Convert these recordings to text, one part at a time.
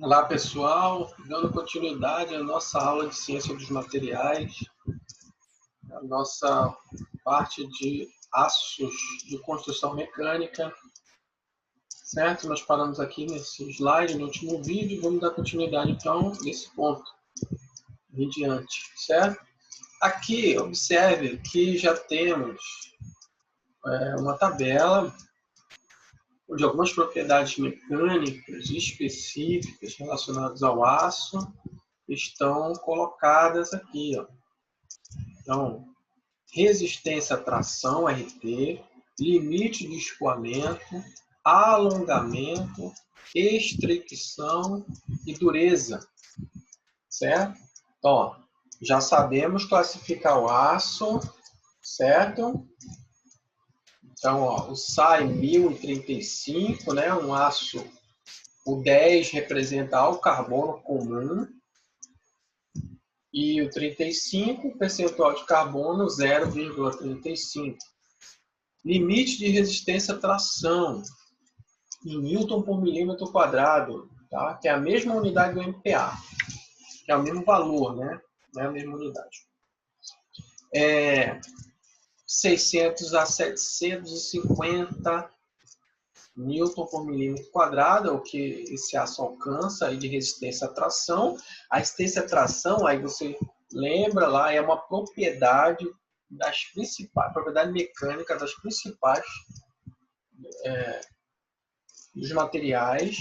Olá, pessoal, dando continuidade à nossa aula de ciência dos materiais, a nossa parte de aços de construção mecânica, certo? Nós paramos aqui nesse slide, no último vídeo, vamos dar continuidade, então, nesse ponto em diante, certo? Aqui, observe que já temos uma tabela onde algumas propriedades mecânicas específicas relacionadas ao aço estão colocadas aqui, ó. Então, resistência à tração, RT, limite de escoamento, alongamento, extricção e dureza, certo? Então, ó, já sabemos classificar o aço, certo? Então, ó, o SAI 1035, né, um aço, o 10 representa o carbono comum, e o 35, percentual de carbono, 0,35. Limite de resistência à tração, em Newton por milímetro quadrado, tá? Que é a mesma unidade do MPa, que é o mesmo valor, né? Não é a mesma unidade. 600 a 750 Newton por milímetro quadrado, é o que esse aço alcança aí de resistência à tração. A resistência à tração, aí você lembra lá, é uma propriedade das principais, propriedade mecânica das principais dos materiais,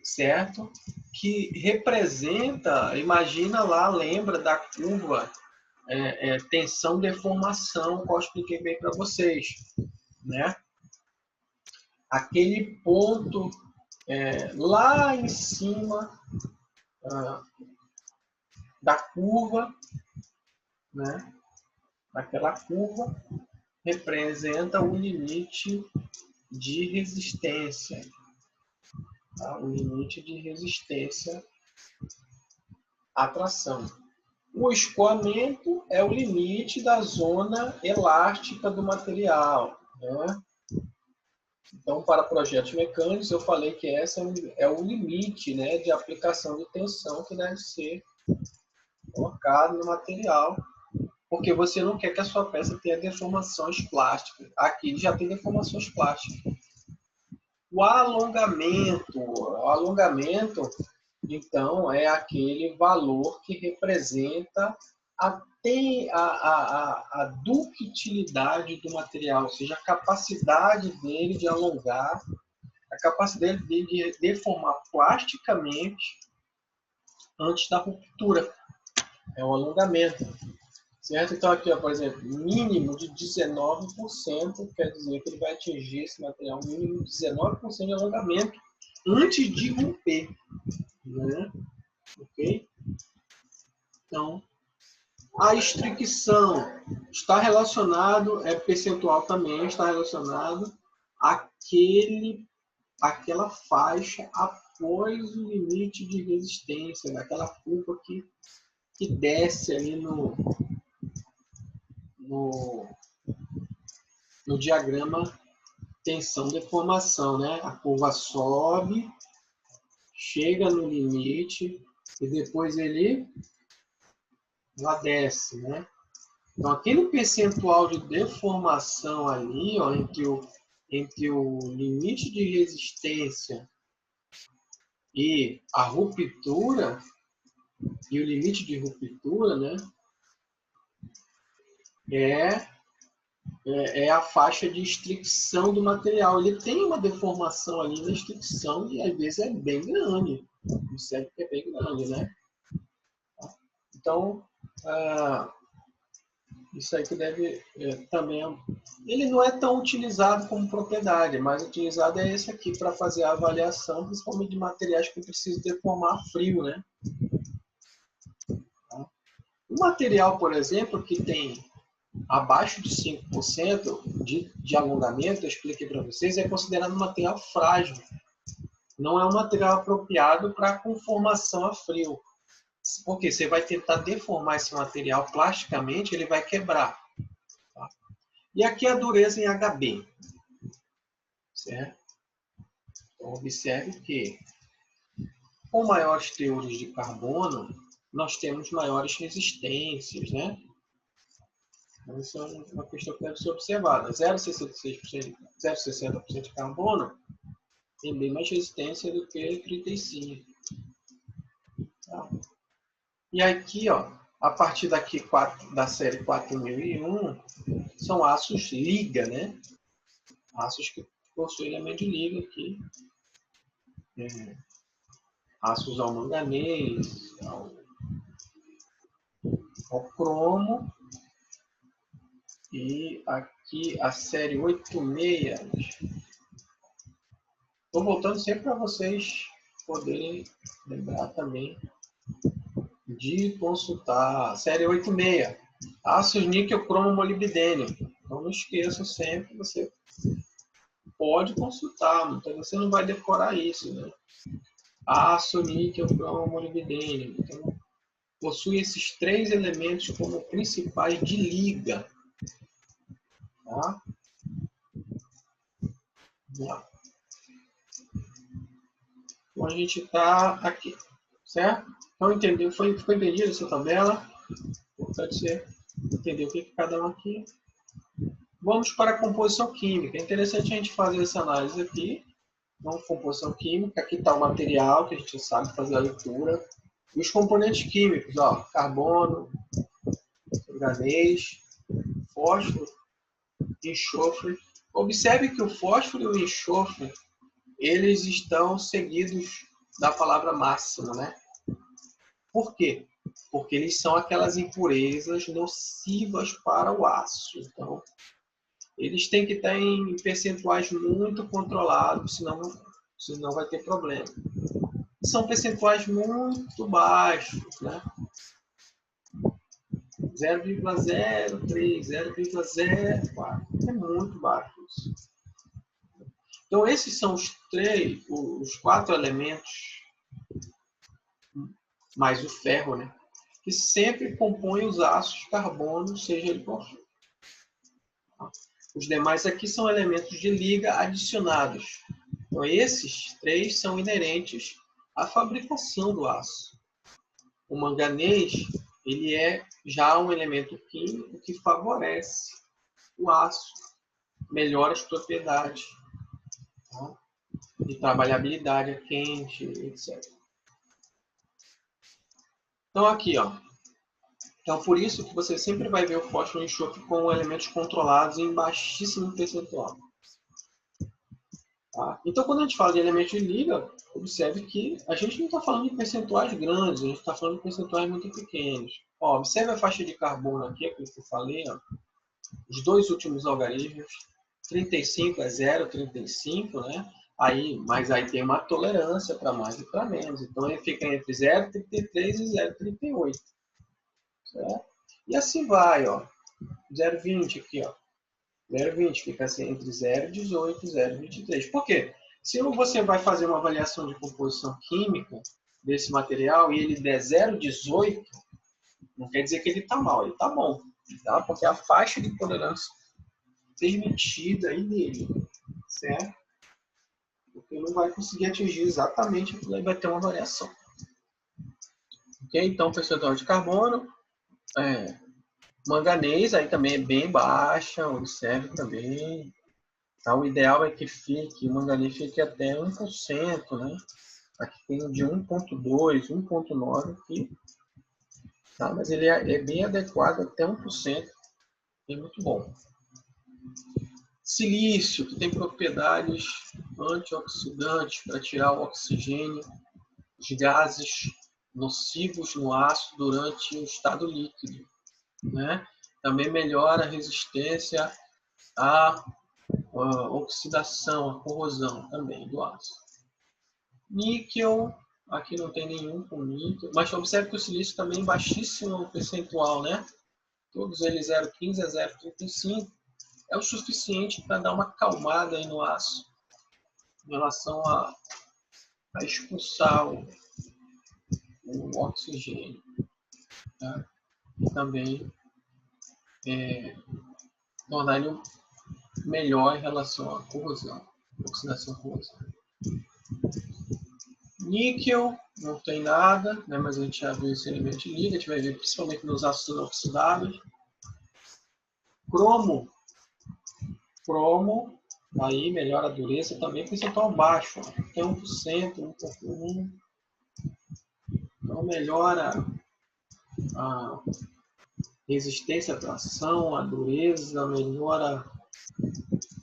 certo? Que representa, imagina lá, lembra da curva tensão-deformação, que eu expliquei bem para vocês, né? Aquele ponto lá em cima da curva, né? Aquela curva representa o limite de resistência, tá? O limite de resistência à tração. O escoamento é o limite da zona elástica do material, né? Então, para projetos mecânicos, eu falei que esse é o limite, né, de aplicação de tensão que deve ser colocado no material, porque você não quer que a sua peça tenha deformações plásticas. Aqui já tem deformações plásticas. O alongamento, então, é aquele valor que representa a ductilidade do material, ou seja, a capacidade dele de alongar, a capacidade dele de deformar plasticamente antes da ruptura. É o alongamento. Certo? Então, aqui, ó, por exemplo, mínimo de 19%, quer dizer que ele vai atingir esse material mínimo de 19% de alongamento antes de romper. Né? Ok? Então, a estricção está relacionado, percentual também, está relacionado àquela faixa após o limite de resistência, naquela curva que desce ali no diagrama tensão-deformação, né? A curva sobe, chega no limite e depois ela desce, né? Então, aquele percentual de deformação ali, ó, entre o limite de resistência e a ruptura, e o limite de ruptura, né? É a faixa de estricção do material. Ele tem uma deformação ali na estricção e às vezes é bem grande. Observe que é bem grande, né? Então, isso aí que deve também... Ele não é tão utilizado como propriedade, mas utilizado é esse aqui para fazer a avaliação, principalmente de materiais que precisam deformar frio, né? O material, por exemplo, que tem abaixo de 5% de alongamento, eu expliquei para vocês, é considerado um material frágil. Não é um material apropriado para conformação a frio. Porque você vai tentar deformar esse material plasticamente, ele vai quebrar. Tá? E aqui a dureza em HB. Certo? Então, observe que com maiores teores de carbono, nós temos maiores resistências, né? Então, isso é uma questão que deve ser observada. 0,60% de carbono tem bem mais resistência do que 35. Tá? E aqui, ó, a partir daqui da série 4001, são aços liga, né? Aços que possuem elemento de liga aqui. Aços ao manganês, ao cromo. E aqui a série 86. Estou voltando sempre para vocês poderem lembrar também de consultar. Série 86. Aços níquel, cromo, molibdênio. Então não esqueça sempre, você pode consultar, então você não vai decorar isso, né? Aço, níquel, cromo, molibdênio. Então, possui esses 3 elementos como principais de liga. Tá? Vamos lá. Então a gente está aqui, certo? Então ficou entendido essa tabela? Importante você entender o que é cada um aqui. Vamos para a composição química. É interessante a gente fazer essa análise aqui. Então, composição química, aqui está o material que a gente sabe fazer a leitura. E os componentes químicos, ó, carbono, manganês, fósforo, enxofre. Observe que o fósforo e o enxofre, eles estão seguidos da palavra máxima, né? Por quê? Porque eles são aquelas impurezas nocivas para o aço. Então, eles têm que estar em percentuais muito controlados, senão vai ter problema. São percentuais muito baixos, né? 0,03, 0,04. É muito baixo isso. Então, esses são os 4 elementos, mais o ferro, né? Que sempre compõem os ácidos carbono, seja ele qual for. Os demais aqui são elementos de liga adicionados. Então, esses 3 são inerentes à fabricação do aço. O manganês, ele é já um elemento químico que favorece o aço, melhora as propriedades, tá? De trabalhabilidade a quente, etc. Então, aqui, ó. Então, por isso que você sempre vai ver o fósforo e o enxofre com elementos controlados em baixíssimo percentual. Tá? Então, quando a gente fala de elementos de liga, observe que a gente não está falando de percentuais grandes, a gente está falando de percentuais muito pequenos. Ó, observe a faixa de carbono aqui, que eu falei, ó, os 2 últimos algarismos, 35 é 0,35, né? Mas aí tem uma tolerância para mais e para menos. Então, ele fica entre 0,33 e 0,38. Certo? E assim vai, ó. 0,20 aqui, ó. 0,20 fica assim, entre 0,18 e 0,23. Por quê? Se você vai fazer uma avaliação de composição química desse material e ele der 0,18, não quer dizer que ele está mal, ele está bom. Tá? Porque a faixa de tolerância permitida aí dele, certo? Porque não vai conseguir atingir exatamente aquilo, aí vai ter uma variação. Ok? Então, percentual de carbono, manganês aí também é bem baixa, observe também. Tá? O ideal é que o manganês fique até 1%, né? Aqui tem de 1,2, 1,9 aqui. Tá? Mas ele é bem adequado até 1%. É muito bom. Silício, que tem propriedades antioxidantes para tirar o oxigênio, os gases nocivos no aço durante o estado líquido, né? Também melhora a resistência à oxidação, à corrosão também do aço. Níquel, aqui não tem nenhum com níquel, mas observe que o silício também é baixíssimo percentual, né? Todos eles 0,15 a 0,35. É o suficiente para dar uma acalmada aí no aço em relação a expulsar o oxigênio, tá? E também tornar ele melhor em relação à corrosão, oxidação corrosiva. Níquel não tem nada, né? Mas a gente já viu esse elemento de liga, a gente vai ver principalmente nos ácidos inoxidáveis. Cromo, aí melhora a dureza também, percentual baixo, tem 1%, 1,1%. Então melhora a resistência à tração, a dureza, melhora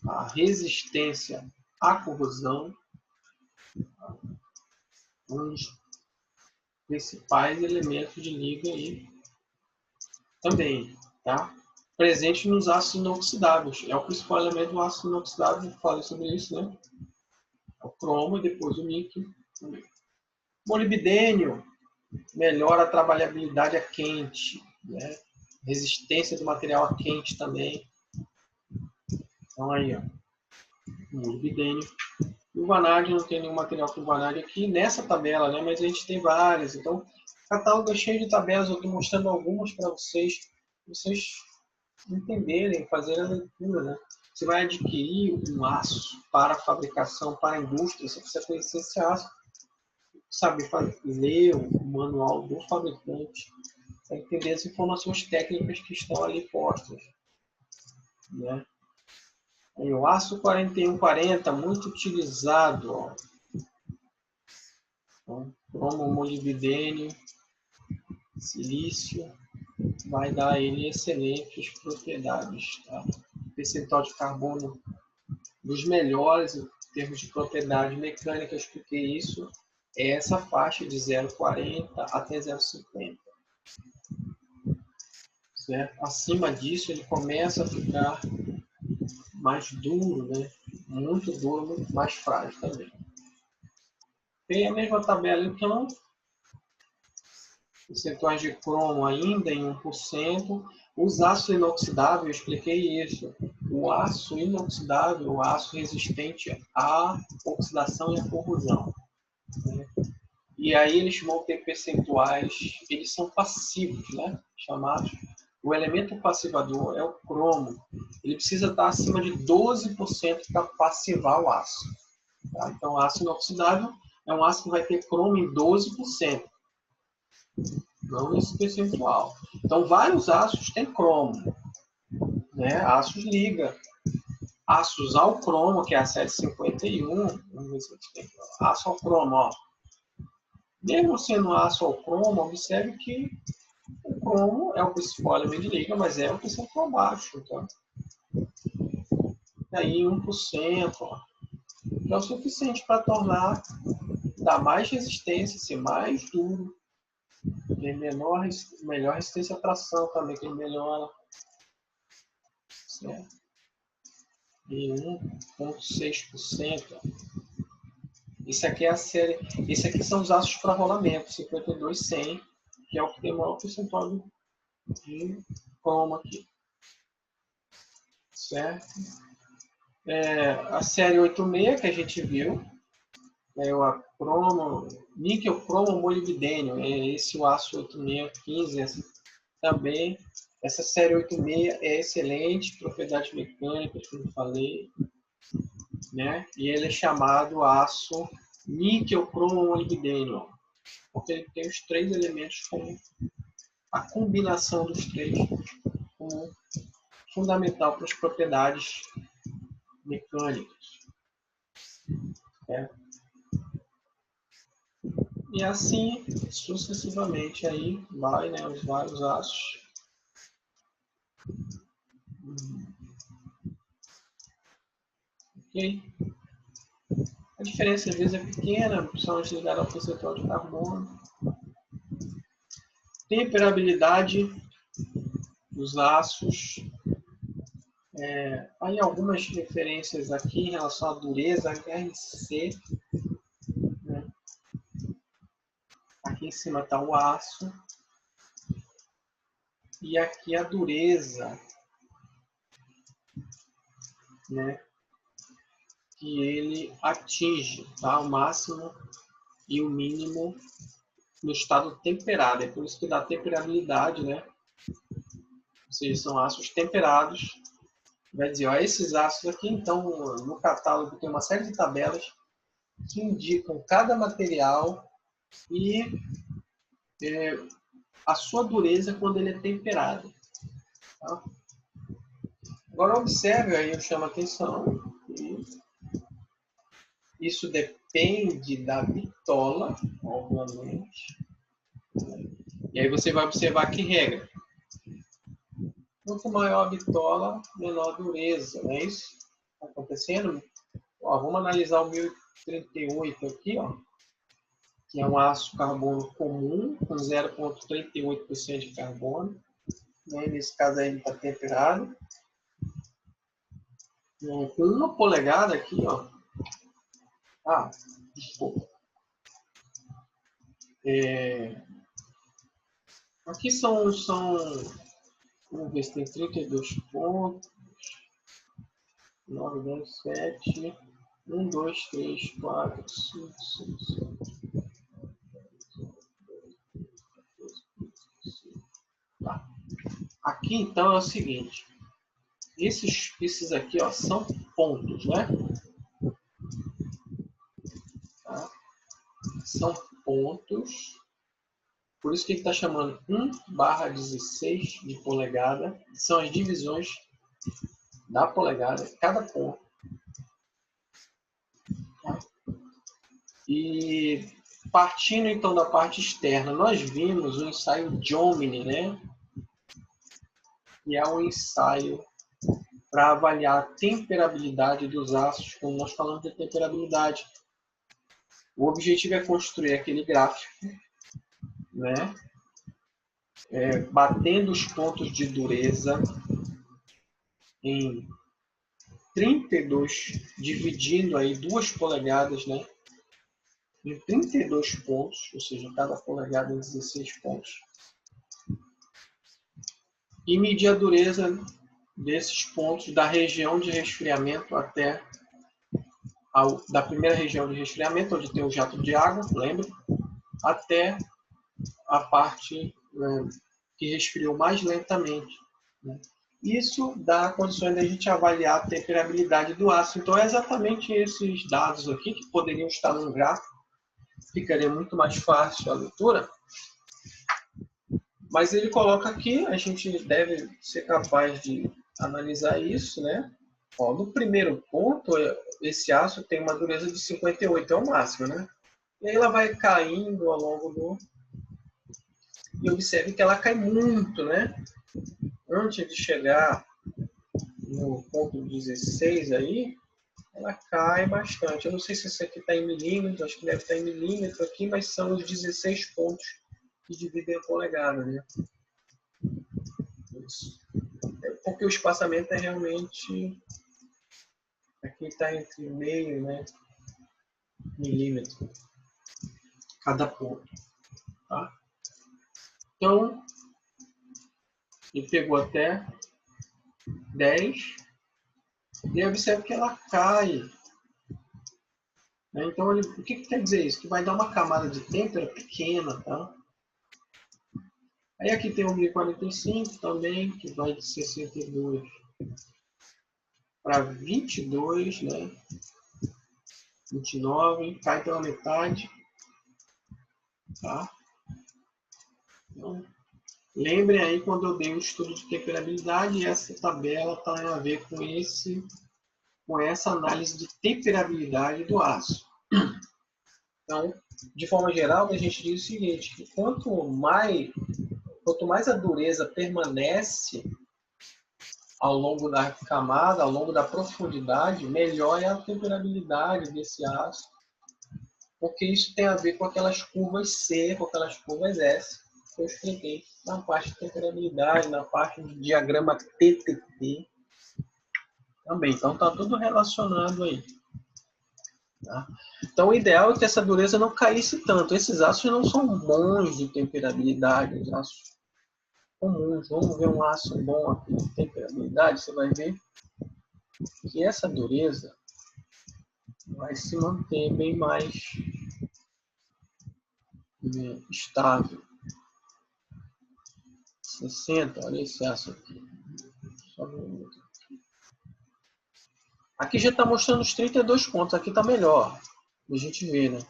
a resistência à corrosão. Um dos principais elementos de liga aí também, tá? Presente nos ácidos inoxidáveis. É o principal elemento do ácido inoxidável, eu falei sobre isso, né? O cromo e depois o níquel. Molibdênio melhora a trabalhabilidade a quente, né? Resistência do material a quente também. Então aí, ó, molibdênio. O vanádio, não tem nenhum material com vanádio aqui nessa tabela, né? Mas a gente tem várias. Então, o catálogo é cheio de tabelas. Eu estou mostrando algumas para vocês entenderem, fazer a leitura, né? Você vai adquirir um aço para fabricação, para a indústria. Você precisa conhecer esse aço, saber ler o manual do fabricante, para entender as informações técnicas que estão ali postas, né? E o aço 4140, muito utilizado, ó. Então, cromo, molibdênio, silício, vai dar a ele excelentes propriedades, tá? Percentual de carbono dos melhores em termos de propriedades mecânicas, porque isso é essa faixa de 0,40 até 0,50. Certo? Acima disso, ele começa a ficar mais duro, né? Muito duro, muito mais frágil também. Tem a mesma tabela, então, percentuais de cromo ainda em 1%. Os aços inoxidáveis, eu expliquei isso. O aço inoxidável, o aço resistente à oxidação e à corrosão, né? E aí eles vão ter percentuais, eles são passivos, né? Chamados. O elemento passivador é o cromo. Ele precisa estar acima de 12% para passivar o aço. Tá? Então, o aço inoxidável é um aço que vai ter cromo em 12%. Não nesse percentual. Então, vários aços têm cromo, né? Aços liga. Aços ao cromo, que é a série 51. Vamos ver se a gente tem aço ao cromo, ó. Mesmo sendo aço ao cromo, observe que o cromo é o principal elemento de liga, mas é o percentual baixo. Tá? E aí 1%, ó. É o suficiente para dar mais resistência, ser mais duro. Tem melhor resistência à tração também, que ele melhora. Certo? E 1,6%. Isso aqui é a série. Esse aqui são os aços para rolamento, 52,100, que é o que tem o maior percentual de cromo aqui. Certo? A série 86 que a gente viu, é o cromo, níquel, cromo, molibdênio, é esse o aço 8615 também. Essa série 86 é excelente, propriedades mecânicas, como eu falei, né? E ele é chamado aço níquel, cromo, molibdênio, porque ele tem os três elementos como a combinação dos três como fundamental para as propriedades mecânicas. E assim sucessivamente aí vai, né, os vários aços. Ok? A diferença às vezes é pequena, principalmente ligada ao percentual de carbono. Temperabilidade dos aços. Aí algumas referências aqui em relação à dureza, HRC. Né? Aqui em cima está o aço. E aqui a dureza, né? Que ele atinge, tá? O máximo e o mínimo no estado temperado. É por isso que dá temperabilidade, né? Ou seja, são aços temperados. Vai dizer, ó, esses aços aqui, então, no catálogo tem uma série de tabelas que indicam cada material e a sua dureza quando ele é temperado. Tá? Agora observe aí, eu chamo a atenção. Isso depende da bitola, obviamente. E aí você vai observar que regra. Quanto maior a bitola, menor a dureza, não é isso? Está acontecendo? Ó, vamos analisar o 1038 aqui, ó, que é um aço carbono comum, com 0,38% de carbono. Né? Nesse caso aí ele está temperado. Com 1 polegada aqui, ó. Ah, desculpa. Aqui vamos ver se tem 32 pontos. 9, 10, 7, 1, 2, 3, 4, 5, 6, 7. Tá. Aqui então é o seguinte. Esses aqui, ó, são pontos, né? Tá? São pontos. Por isso que ele está chamando 1/16 de polegada. São as divisões da polegada, cada ponto. Tá? E partindo então da parte externa, nós vimos o ensaio Jomini, né? Que é um ensaio para avaliar a temperabilidade dos ácidos, como nós falamos de temperabilidade. O objetivo é construir aquele gráfico, né? Batendo os pontos de dureza em 32, dividindo aí 2 polegadas, né? Em 32 pontos, ou seja, cada polegada em 16 pontos. E medir a dureza desses pontos da região de resfriamento até da primeira região de resfriamento, onde tem o jato de água, lembra? Até a parte que resfriou mais lentamente. Né? Isso dá condições da gente avaliar a temperabilidade do ácido. Então, é exatamente esses dados aqui que poderiam estar num gráfico. Ficaria muito mais fácil a leitura. Mas ele coloca aqui, a gente deve ser capaz de analisar isso, né? Ó, no primeiro ponto, esse ácido tem uma dureza de 58, é o máximo, né? E aí ela vai caindo ao longo do... E observe que ela cai muito, né? Antes de chegar no ponto 16 aí, ela cai bastante. Eu não sei se isso aqui está em milímetros, acho que deve estar em milímetro aqui, mas são os 16 pontos que dividem a polegada, né? Isso. Porque o espaçamento é realmente... Aqui está entre meio, né? Milímetro cada ponto. Tá? Então, ele pegou até 10 e observa que ela cai. Né? Então, o que quer dizer isso? Que vai dar uma camada de têmpera pequena. Tá? Aí aqui tem o 1045 também, que vai de 62 para 22, né? 29, cai pela metade. Tá? Então, lembrem aí quando eu dei o estudo de temperabilidade, e essa tabela tem a ver com essa análise de temperabilidade do aço. Então, de forma geral, a gente diz o seguinte, que quanto mais a dureza permanece ao longo da camada, ao longo da profundidade, melhor é a temperabilidade desse aço, porque isso tem a ver com aquelas curvas C, com aquelas curvas S, que eu expliquei na parte de temperabilidade, na parte de diagrama TTT também. Então, está tudo relacionado aí. Tá? Então, o ideal é que essa dureza não caísse tanto. Esses aços não são bons de temperabilidade, os aços comuns. Vamos ver um aço bom aqui de temperabilidade, você vai ver que essa dureza vai se manter bem mais estável. 60, olha esse aço aqui. Só ver um outro. Aqui já está mostrando os 32 pontos, aqui está melhor. A gente vê, né?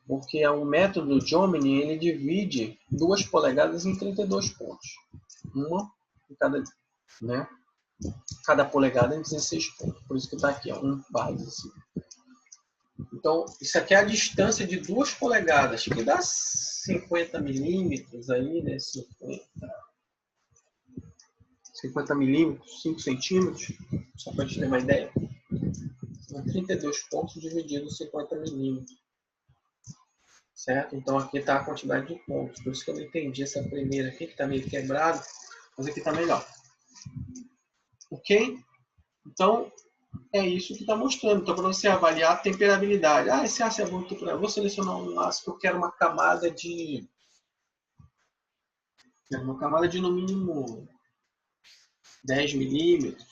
Porque o método Jomini, ele divide 2 polegadas em 32 pontos. Uma em cada, né? Cada polegada em 16 pontos. Por isso que está aqui, ó, 1/16. Então, isso aqui é a distância de 2 polegadas, que dá 50 milímetros aí, né? 50 milímetros, 5 centímetros, só para a gente ter uma ideia. São 32 pontos divididos em 50 milímetros. Certo? Então aqui está a quantidade de pontos. Por isso que eu não entendi essa primeira aqui, que está meio quebrado, mas aqui está melhor. Ok? Então, é isso que está mostrando. Então, para você avaliar a temperabilidade. Ah, esse aço é muito temperável. Eu vou selecionar um aço que eu quero uma camada de... no mínimo 10 milímetros,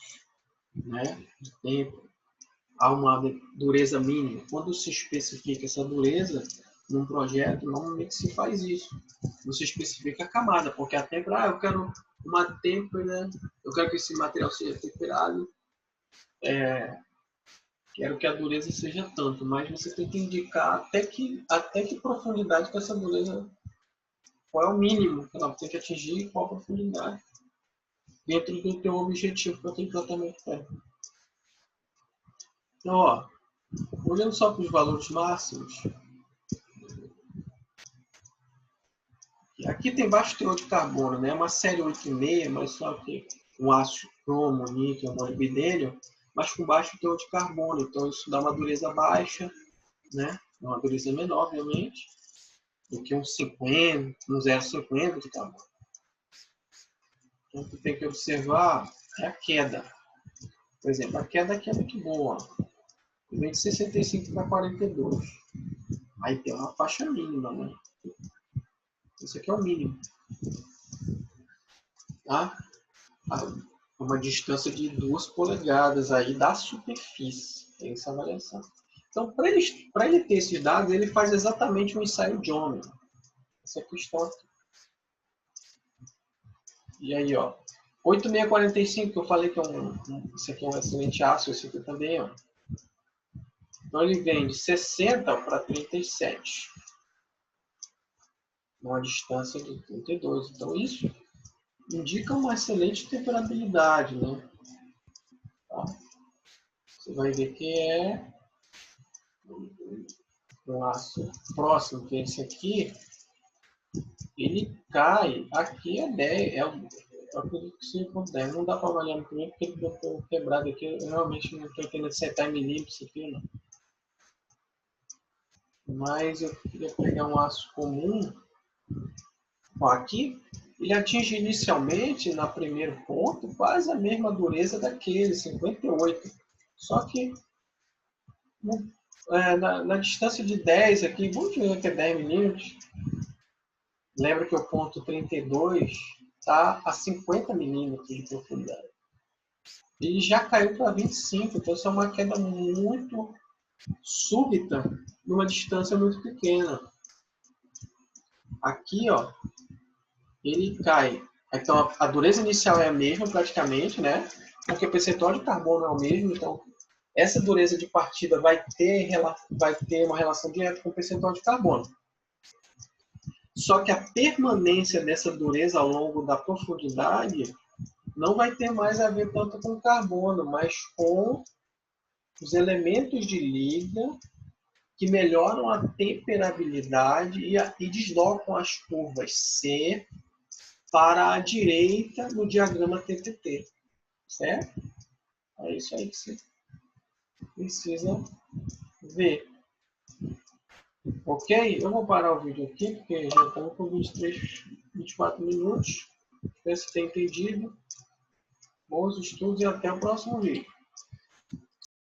né, de tempo. Há uma dureza mínima. Quando se especifica essa dureza num projeto, normalmente se faz isso. Você especifica a camada, porque a têmpera, eu quero uma têmpera, eu quero que esse material seja temperado, quero que a dureza seja tanto, mas você tem que indicar até que profundidade que essa dureza, qual é o mínimo que ela tem que atingir, qual a profundidade, dentro do teu objetivo para aquele tratamento térmico. Então, ó, olhando só para os valores máximos, aqui tem baixo teor de carbono, né? Uma série 8,5, mas só que um aço cromo, níquel, molibdênio, mas com baixo teor de carbono. Então isso dá uma dureza baixa, né? Uma dureza menor, obviamente, do que um 50, um 0,50 de carbono. Então o que tem que observar é a queda. Por exemplo, a queda aqui é muito boa. Vem de 65 para 42. Aí tem uma faixa mínima, né? Isso aqui é o mínimo. Tá? Uma distância de 2 polegadas aí da superfície. Tem essa avaliação. Então, para ele ter esses dados, ele faz exatamente um ensaio Jomini. Essa é a questão aqui. E aí, ó, 8645, que eu falei que esse aqui é um excelente aço, esse aqui também, ó. Então, ele vem de 60 para 37. Uma distância de 32. Então, isso indica uma excelente temperabilidade, né? Tá? Você vai ver que é um aço próximo, que é esse aqui, ele cai, aqui é 10, eu acredito que seja com 10, não dá para avaliar muito bem, porque ele ficou quebrado aqui, eu realmente não estou entendendo se está em milímetros aqui, não. Mas eu queria pegar um aço comum, ó, aqui, ele atinge inicialmente, na primeiro ponto, quase a mesma dureza daquele, 58, só que na distância de 10 aqui, vamos dizer que é 10 milímetros, lembra que o ponto 32 está a 50 milímetros de profundidade. Ele já caiu para 25, então isso é uma queda muito súbita numa distância muito pequena. Aqui, ó, ele cai. Então a dureza inicial é a mesma praticamente, né? Porque o percentual de carbono é o mesmo, então essa dureza de partida vai ter uma relação direta com o percentual de carbono. Só que a permanência dessa dureza ao longo da profundidade não vai ter mais a ver tanto com o carbono, mas com os elementos de liga que melhoram a temperabilidade e deslocam as curvas C para a direita no diagrama TTT. Certo? É isso aí que você precisa ver. Ok? Eu vou parar o vídeo aqui, porque já estamos com 24 minutos. Espero que você tenha entendido. Bons estudos e até o próximo vídeo.